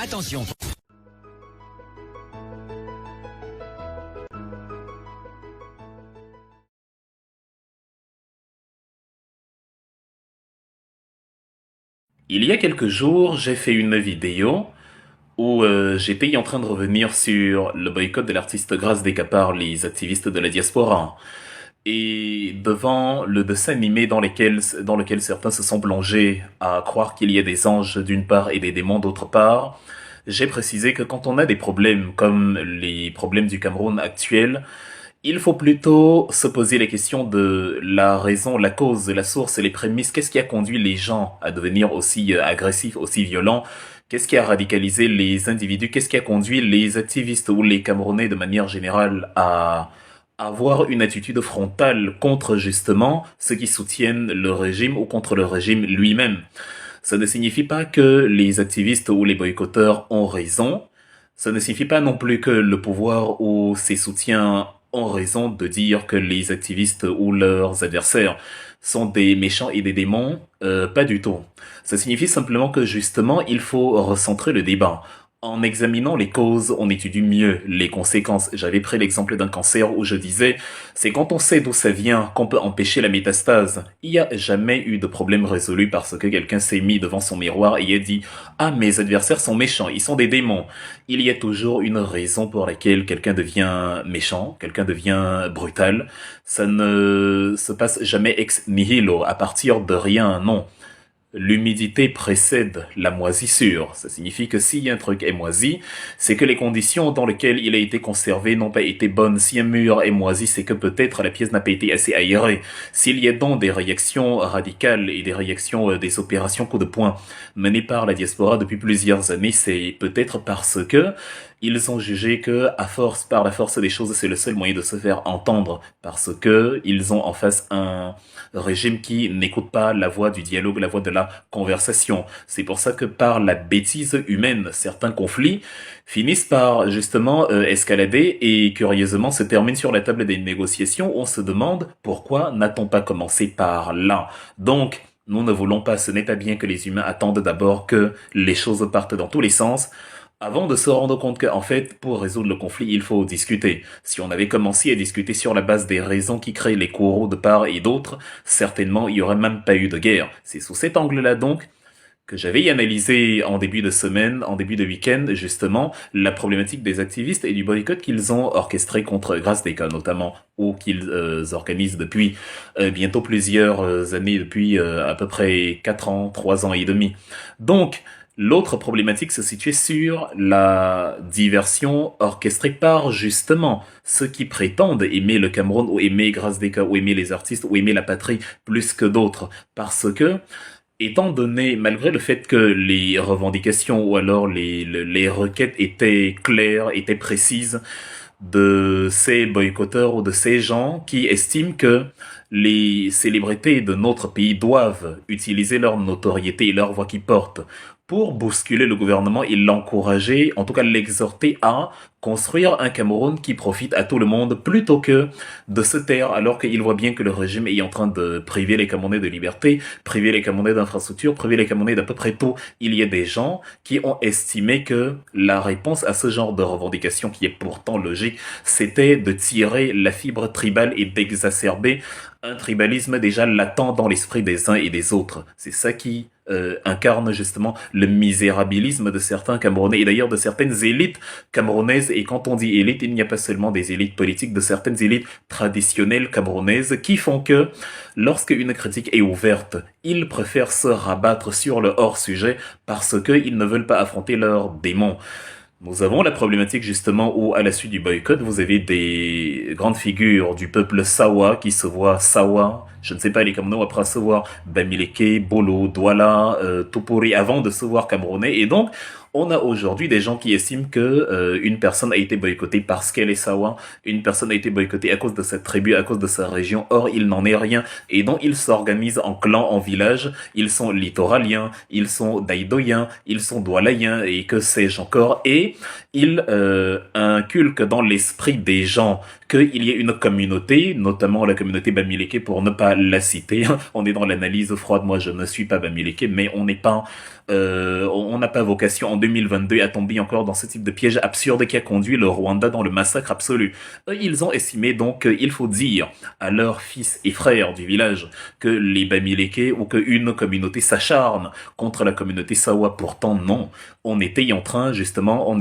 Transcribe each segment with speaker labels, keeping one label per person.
Speaker 1: Attention.
Speaker 2: Il y a quelques jours, j'ai fait une vidéo où j'étais en train de revenir sur le boycott de l'artiste Grace Deka par les activistes de la diaspora. Et devant le dessin animé dans lequel certains se sont plongés à croire qu'il y a des anges d'une part et des démons d'autre part, j'ai précisé que quand on a des problèmes comme les problèmes du Cameroun actuel, il faut plutôt se poser la question de la raison, la cause, la source et les prémices. Qu'est-ce qui a conduit les gens à devenir aussi agressifs, aussi violents? Qu'est-ce qui a radicalisé les individus? Qu'est-ce qui a conduit les activistes ou les Camerounais de manière générale à avoir une attitude frontale contre justement ceux qui soutiennent le régime ou contre le régime lui-même? Ça ne signifie pas que les activistes ou les boycotteurs ont raison. Ça ne signifie pas non plus que le pouvoir ou ses soutiens ont raison de dire que les activistes ou leurs adversaires sont des méchants et des démons. Pas du tout. Ça signifie simplement que justement, il faut recentrer le débat. En examinant les causes, on étudie mieux les conséquences. J'avais pris l'exemple d'un cancer où je disais, c'est quand on sait d'où ça vient qu'on peut empêcher la métastase. Il n'y a jamais eu de problème résolu parce que quelqu'un s'est mis devant son miroir et a dit, ah, mes adversaires sont méchants, ils sont des démons. Il y a toujours une raison pour laquelle quelqu'un devient méchant, quelqu'un devient brutal. Ça ne se passe jamais ex nihilo, à partir de rien, non. L'humidité précède la moisissure. Ça signifie que si un truc est moisi, c'est que les conditions dans lesquelles il a été conservé n'ont pas été bonnes. Si un mur est moisi, c'est que peut-être la pièce n'a pas été assez aérée. S'il y a donc des réactions radicales et des réactions, des opérations coup de poing menées par la diaspora depuis plusieurs années, c'est peut-être parce que ils ont jugé que, par la force des choses, c'est le seul moyen de se faire entendre, parce que ils ont en face un régime qui n'écoute pas la voix du dialogue, la voix de la conversation. C'est pour ça que par la bêtise humaine, certains conflits finissent par justement escalader et curieusement se terminent sur la table des négociations où on se demande pourquoi n'a-t-on pas commencé par là. Donc, nous ne voulons pas, ce n'est pas bien que les humains attendent d'abord que les choses partent dans tous les sens, avant de se rendre compte qu'en fait, pour résoudre le conflit, il faut discuter. Si on avait commencé à discuter sur la base des raisons qui créent les courroux de part et d'autre, certainement il n'y aurait même pas eu de guerre. C'est sous cet angle-là donc que j'avais analysé en début de semaine, en début de week-end, justement, la problématique des activistes et du boycott qu'ils ont orchestré contre Grace Deka, notamment, ou qu'ils organisent depuis bientôt plusieurs années, depuis à peu près 4 ans, 3 ans et demi. Donc, l'autre problématique se situait sur la diversion orchestrée par, justement, ceux qui prétendent aimer le Cameroun, ou aimer Grace Deka, ou aimer les artistes, ou aimer la patrie plus que d'autres, parce que étant donné, malgré le fait que les revendications ou alors les requêtes étaient claires, étaient précises de ces boycotteurs ou de ces gens qui estiment que les célébrités de notre pays doivent utiliser leur notoriété et leur voix qui portent pour bousculer le gouvernement et l'encourager, en tout cas l'exhorter à construire un Cameroun qui profite à tout le monde plutôt que de se taire alors qu'il voit bien que le régime est en train de priver les Camerounais de liberté, priver les Camerounais d'infrastructures, priver les Camerounais d'à peu près tout. Il y a des gens qui ont estimé que la réponse à ce genre de revendication qui est pourtant logique, c'était de tirer la fibre tribale et d'exacerber un tribalisme déjà latent dans l'esprit des uns et des autres. C'est ça qui incarne justement le misérabilisme de certains Camerounais et d'ailleurs de certaines élites camerounaises. Et quand on dit élite, il n'y a pas seulement des élites politiques, de certaines élites traditionnelles camerounaises qui font que lorsque une critique est ouverte, ils préfèrent se rabattre sur le hors-sujet parce qu'ils ne veulent pas affronter leurs démons. Nous avons la problématique justement où, à la suite du boycott, vous avez des grandes figures du peuple Sawa qui se voient Sawa, je ne sais pas les Camerounais après se voir Bamileke, Bolo, Douala, Tupuri avant de se voir Camerounais. Et donc, on a aujourd'hui des gens qui estiment que une personne a été boycottée parce qu'elle est Sawa, une personne a été boycottée à cause de sa tribu, à cause de sa région. Or, il n'en est rien. Et donc, ils s'organisent en clans, en villages. Ils sont littoraliens, ils sont daïdoyens, ils sont doualaïens et que sais-je encore. Et ils inculquent dans l'esprit des gens qu'il y a une communauté, notamment la communauté Bamileke pour ne pas pas la citer. On est dans l'analyse froide. Moi, je ne suis pas Bamileke, mais on n'est pas, on n'a pas vocation en 2022 à tomber encore dans ce type de piège absurde qui a conduit le Rwanda dans le massacre absolu. Ils ont estimé donc qu'il faut dire à leurs fils et frères du village que les Bamileke ou qu'une communauté s'acharne contre la communauté Sawa. Pourtant, non. On était en train, justement,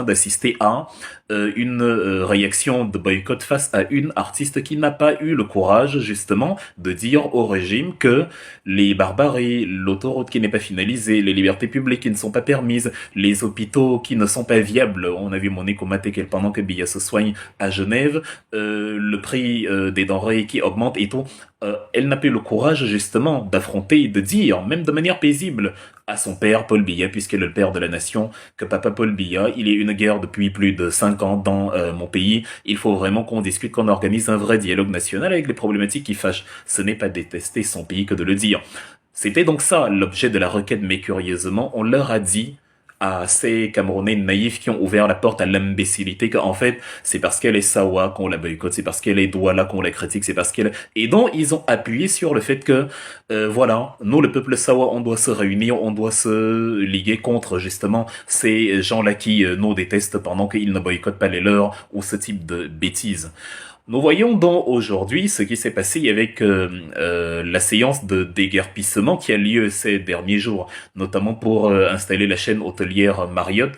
Speaker 2: d'assister à une réaction de boycott face à une artiste qui n'a pas eu le courage, justement, de dire au régime que les barbaries, l'autoroute qui n'est pas finalisée, les libertés publiques qui ne sont pas permises, les hôpitaux qui ne sont pas viables. On a vu Monique Omatekel pendant que Biya se soigne à Genève, le prix des denrées qui augmente et tout. Elle n'a pas eu le courage, justement, d'affronter et de dire, même de manière paisible, à son père, Paul Biya, puisqu'il est le père de la nation, que papa Paul Biya, il y a une guerre depuis plus de 5 ans dans mon pays. Il faut vraiment qu'on discute, qu'on organise un vrai dialogue national avec les problématiques qui fâchent. Ce n'est pas détester son pays que de le dire. C'était donc ça l'objet de la requête, mais curieusement, on leur a dit à ces Camerounais naïfs qui ont ouvert la porte à l'imbécilité qu'en fait, c'est parce qu'elle est Sawa qu'on la boycotte, c'est parce qu'elle est Douala qu'on la critique, c'est parce qu'elle... Et donc, ils ont appuyé sur le fait que, voilà, nous, le peuple Sawa, on doit se réunir, on doit se liguer contre, justement, ces gens-là qui nous détestent pendant qu'ils ne boycottent pas les leurs ou ce type de bêtises. Nous voyons donc aujourd'hui ce qui s'est passé avec la séance de déguerpissement qui a lieu ces derniers jours, notamment pour installer la chaîne hôtelière Marriott.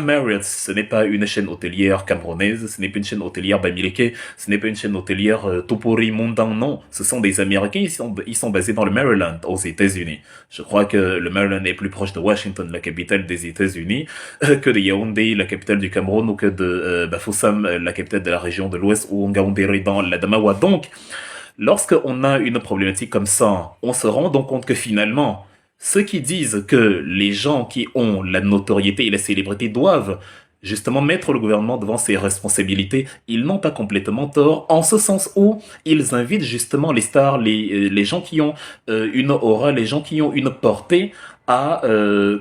Speaker 2: Marriott, ce n'est pas une chaîne hôtelière camerounaise, ce n'est pas une chaîne hôtelière Bamileke, ce n'est pas une chaîne hôtelière Topori Mondang, non. Ce sont des Américains, ils sont basés dans le Maryland, aux États-Unis. Je crois que le Maryland est plus proche de Washington, la capitale des États-Unis, que de Yaoundé, la capitale du Cameroun, ou que de Bafoussam, la capitale de la région de l'Ouest, ou Ngaoundéré dans l'Adamawa. Donc, lorsqu'on a une problématique comme ça, on se rend donc compte que finalement, ceux qui disent que les gens qui ont la notoriété et la célébrité doivent justement mettre le gouvernement devant ses responsabilités, ils n'ont pas complètement tort, en ce sens où ils invitent justement les stars, les gens qui ont une aura, les gens qui ont une portée, à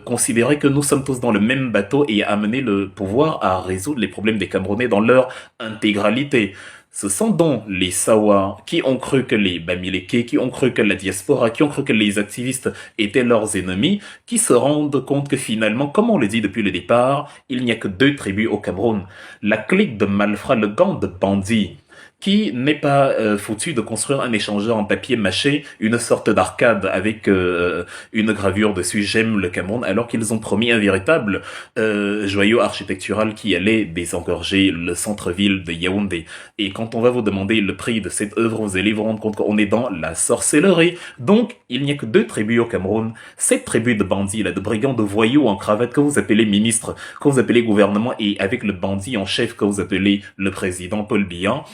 Speaker 2: considérer que nous sommes tous dans le même bateau et à amener le pouvoir à résoudre les problèmes des Camerounais dans leur intégralité. Ce sont donc les Sawa qui ont cru que les Bamileke, qui ont cru que la diaspora, qui ont cru que les activistes étaient leurs ennemis, qui se rendent compte que finalement, comme on le dit depuis le départ, il n'y a que 2 tribus au Cameroun. La clique de malfrats, le gang de bandits, qui n'est pas foutu de construire un échangeur en papier mâché, une sorte d'arcade avec une gravure dessus «J'aime le Cameroun», alors qu'ils ont promis un véritable joyau architectural qui allait désengorger le centre-ville de Yaoundé. Et quand on va vous demander le prix de cette œuvre, vous allez vous rendre compte qu'on est dans la sorcellerie. Donc, il n'y a que 2 tribus au Cameroun. Cette tribu de bandits, là, de brigands, de voyous en cravate que vous appelez ministre, que vous appelez gouvernement, et avec le bandit en chef que vous appelez le président Paul Biya.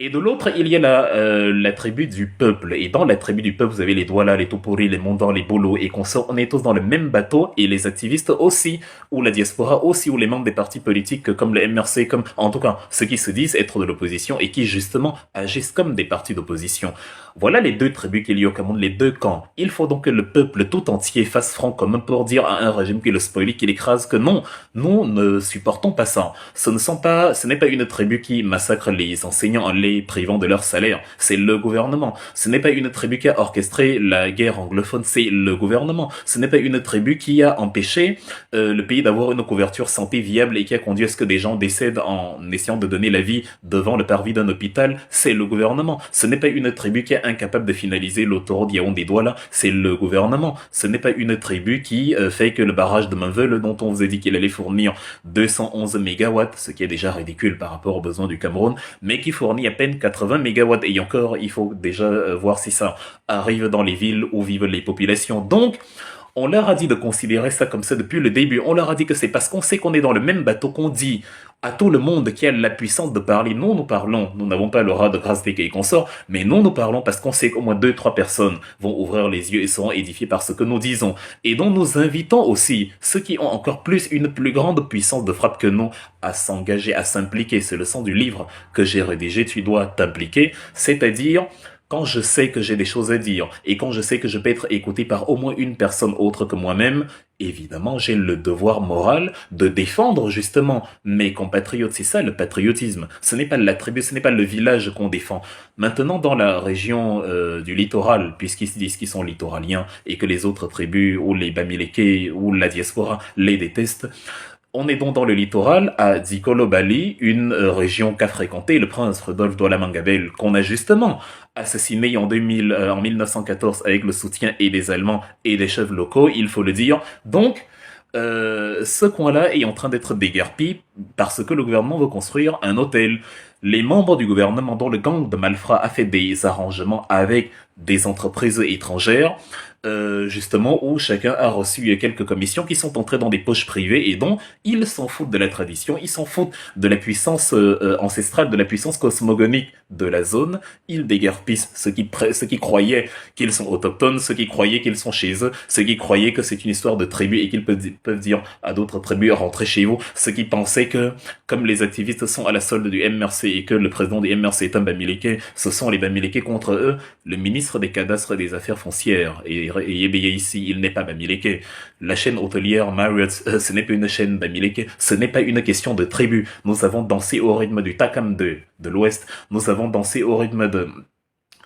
Speaker 2: Et de l'autre, il y a la tribu du peuple. Et dans la tribu du peuple, vous avez les Douala, les Topori, les Mondans, les Bolos et consorts. On est tous dans le même bateau et les activistes aussi, ou la diaspora aussi, ou les membres des partis politiques comme le MRC, comme, en tout cas, ceux qui se disent être de l'opposition et qui, justement, agissent comme des partis d'opposition. Voilà les 2 tribus qu'il y a au Cameroun, les 2 camps. Il faut donc que le peuple tout entier fasse front commun pour dire à un régime qui le spoile, qui l'écrase, que non, nous ne supportons pas ça. Ce n'est pas une tribu qui massacre les enseignants en les privant de leur salaire. C'est le gouvernement. Ce n'est pas une tribu qui a orchestré la guerre anglophone. C'est le gouvernement. Ce n'est pas une tribu qui a empêché le pays d'avoir une couverture santé viable et qui a conduit à ce que des gens décèdent en essayant de donner la vie devant le parvis d'un hôpital. C'est le gouvernement. Ce n'est pas une tribu qui est incapable de finaliser l'autoroute Yaoundé-Douala. C'est le gouvernement. Ce n'est pas une tribu qui fait que le barrage de Mainveul, dont on vous a dit qu'il allait fournir 211 mégawatts, ce qui est déjà ridicule par rapport aux besoins du Cameroun, mais qui fournit à peine 80 mégawatts. Et encore, il faut déjà voir si ça arrive dans les villes où vivent les populations. Donc, on leur a dit de considérer ça comme ça depuis le début. On leur a dit que c'est parce qu'on sait qu'on est dans le même bateau qu'on dit à tout le monde qui a la puissance de parler. Nous parlons. Nous n'avons pas l'aura de grâce des et consorts, mais nous parlons parce qu'on sait qu'au moins 2-3 personnes vont ouvrir les yeux et seront édifiées par ce que nous disons. Et donc nous invitons aussi ceux qui ont encore une plus grande puissance de frappe que nous à s'engager, à s'impliquer. C'est le sens du livre que j'ai rédigé. Tu dois t'impliquer, c'est-à-dire quand je sais que j'ai des choses à dire et quand je sais que je peux être écouté par au moins une personne autre que moi-même, évidemment, j'ai le devoir moral de défendre justement mes compatriotes. C'est ça le patriotisme. Ce n'est pas la tribu, ce n'est pas le village qu'on défend. Maintenant, dans la région du littoral, puisqu'ils se disent qu'ils sont littoraliens et que les autres tribus ou les Bamileke ou la diaspora les détestent, on est donc dans le littoral, à Dikolo Bali, une région qu'a fréquenté le prince Rodolphe Douala Mangabel, qu'on a justement assassiné en 1914 avec le soutien et des Allemands et des chefs locaux, il faut le dire. Donc, ce coin-là est en train d'être déguerpi parce que le gouvernement veut construire un hôtel. Les membres du gouvernement, dont le gang de malfrats a fait des arrangements avec des entreprises étrangères, justement où chacun a reçu quelques commissions qui sont entrées dans des poches privées et dont ils s'en foutent de la tradition, ils s'en foutent de la puissance ancestrale, de la puissance cosmogonique de la zone. Ils déguerpissent ceux qui croyaient qu'ils sont autochtones, ceux qui croyaient qu'ils sont chez eux, ceux qui croyaient que c'est une histoire de tribu et qu'ils peuvent dire à d'autres tribus rentrez chez vous, ceux qui pensaient que comme les activistes sont à la solde du MRC et que le président du MRC est un Bamileke, ce sont les Bamileke contre eux, le ministre des cadastres et des affaires foncières et ici, il n'est pas Bamileke. La chaîne hôtelière Marriott, ce n'est pas une chaîne Bamileke, ce n'est pas une question de tribu. Nous avons dansé au rythme du Takam de l'Ouest, nous avons dansé au rythme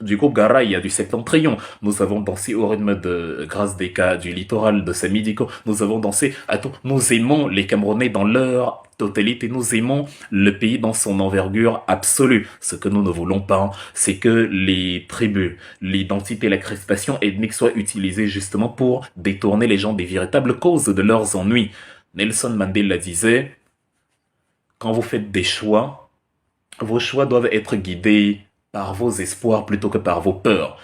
Speaker 2: du groupe Garay, du Septentrion. Nous avons dansé au rythme de Grâce des Cas, du littoral de Samidiko. Nous avons dansé à tout. Nous aimons les Camerounais dans leur totalité. Nous aimons le pays dans son envergure absolue. Ce que nous ne voulons pas, c'est que les tribus, l'identité, la crispation ethnique soient utilisées justement pour détourner les gens des véritables causes de leurs ennuis. Nelson Mandela disait, quand vous faites des choix, vos choix doivent être guidés par vos espoirs plutôt que par vos peurs.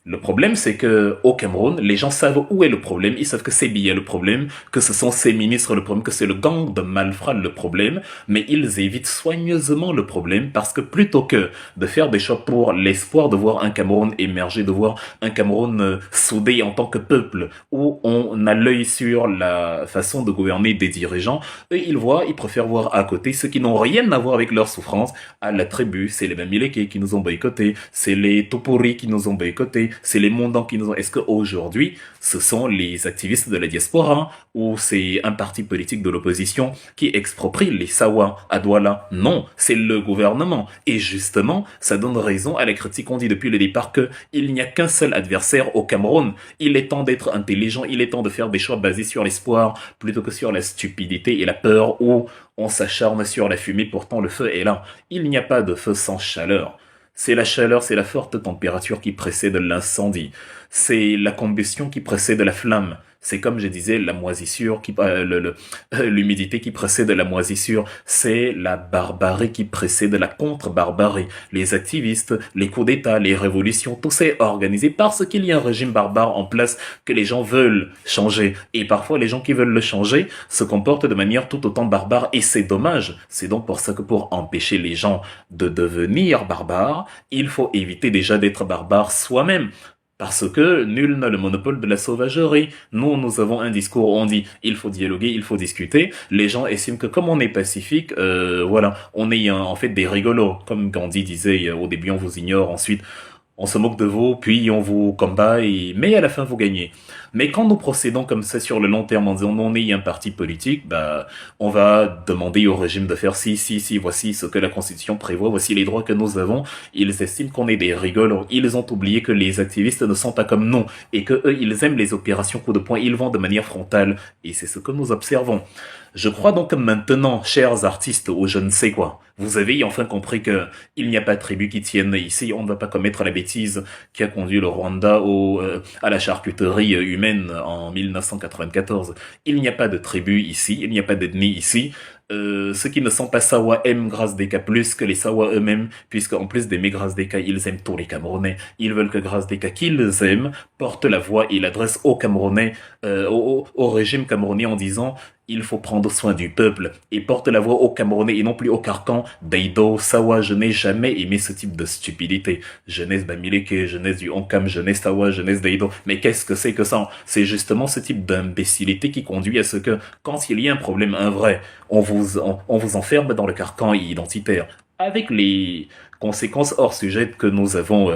Speaker 2: Le problème, c'est que au Cameroun, les gens savent où est le problème, ils savent que c'est Biya le problème, que ce sont ces ministres le problème, que c'est le gang de malfrats le problème, mais ils évitent soigneusement le problème parce que plutôt que de faire des choix pour l'espoir de voir un Cameroun émerger, de voir un Cameroun soudé en tant que peuple, où on a l'œil sur la façon de gouverner des dirigeants, eux ils préfèrent voir à côté ceux qui n'ont rien à voir avec leur souffrance. À la tribu, c'est les Bamileke qui nous ont boycottés, c'est les Topori qui nous ont boycottés, c'est les mondants qui nous ont... Est-ce qu'aujourd'hui, ce sont les activistes de la diaspora ou c'est un parti politique de l'opposition qui exproprie les Sawa à Douala? Non, c'est le gouvernement. Et justement, ça donne raison à la critique. On dit depuis le départ qu'il n'y a qu'un seul adversaire au Cameroun. Il est temps d'être intelligent, il est temps de faire des choix basés sur l'espoir plutôt que sur la stupidité et la peur où on s'acharne sur la fumée, pourtant le feu est là. Il n'y a pas de feu sans chaleur. C'est la chaleur, c'est la forte température qui précède l'incendie. C'est la combustion qui précède la flamme. C'est comme je disais, la moisissure, l'humidité qui précède la moisissure. C'est la barbarie qui précède la contre-barbarie. Les activistes, les coups d'État, les révolutions, tout ça est organisé parce qu'il y a un régime barbare en place que les gens veulent changer. Et parfois, les gens qui veulent le changer se comportent de manière tout autant barbare. Et c'est dommage. C'est donc pour ça que pour empêcher les gens de devenir barbares, il faut éviter déjà d'être barbare soi-même. Parce que nul n'a le monopole de la sauvagerie. Nous avons un discours où on dit il faut dialoguer, il faut discuter. Les gens estiment que comme on est pacifique, voilà, on est en fait des rigolos. Comme Gandhi disait, au début on vous ignore, ensuite on se moque de vous, puis on vous combat, mais à la fin vous gagnez. Mais quand nous procédons comme ça sur le long terme en disant on est un parti politique, bah, on va demander au régime de faire si, voici ce que la Constitution prévoit, voici les droits que nous avons. Ils estiment qu'on est des rigolos. Ils ont oublié que les activistes ne sont pas comme nous et que eux, ils aiment les opérations coup de poing. Ils vont de manière frontale et c'est ce que nous observons. Je crois donc que maintenant, chers artistes ou je ne sais quoi, vous avez enfin compris que il n'y a pas de tribu qui tienne ici. On ne va pas commettre la bêtise qui a conduit le Rwanda à la charcuterie humaine en 1994. Il n'y a pas de tribu ici, il n'y a pas d'ethnie ici. Ceux qui ne sont pas Sawa aiment Grâce des Cas plus que les Sawa eux-mêmes, puisque en plus d'aimer Grâce des Cas, ils aiment tous les Camerounais. Ils veulent que Grâce des Cas, qu'ils aiment, porte la voix et l'adresse aux Camerounais, au régime camerounais en disant il faut prendre soin du peuple et porte la voix aux Camerounais et non plus au carcan d'Aido, Sawa. Je n'ai jamais aimé ce type de stupidité. Jeunesse Bamileke, jeunesse du Onkam, jeunesse Sawa, jeunesse d'Aido. Mais qu'est-ce que c'est que ça? C'est justement ce type d'imbécilité qui conduit à ce que, quand il y a un problème, un vrai, on vous enferme dans le carcan identitaire. Avec les Conséquence hors sujet que nous avons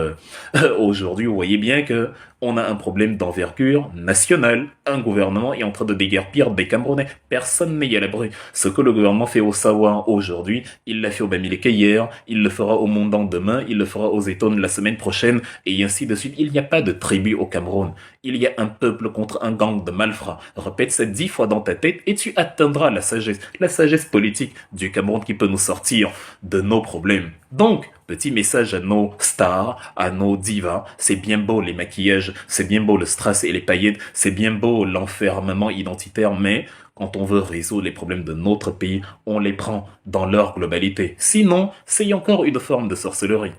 Speaker 2: aujourd'hui, vous voyez bien que on a un problème d'envergure nationale. Un gouvernement est en train de déguerpir des Camerounais. Personne n'est à l'abri. Ce que le gouvernement fait au Sawa aujourd'hui, il l'a fait au Bamileke hier, il le fera au Mondang demain, il le fera aux Étones la semaine prochaine, et ainsi de suite. Il n'y a pas de tribu au Cameroun. Il y a un peuple contre un gang de malfrats. Répète ça 10 fois dans ta tête et tu atteindras la sagesse politique du Cameroun qui peut nous sortir de nos problèmes. Donc, petit message à nos stars, à nos divas, c'est bien beau les maquillages, c'est bien beau le strass et les paillettes, c'est bien beau l'enfermement identitaire, mais quand on veut résoudre les problèmes de notre pays, on les prend dans leur globalité. Sinon, c'est encore une forme de sorcellerie.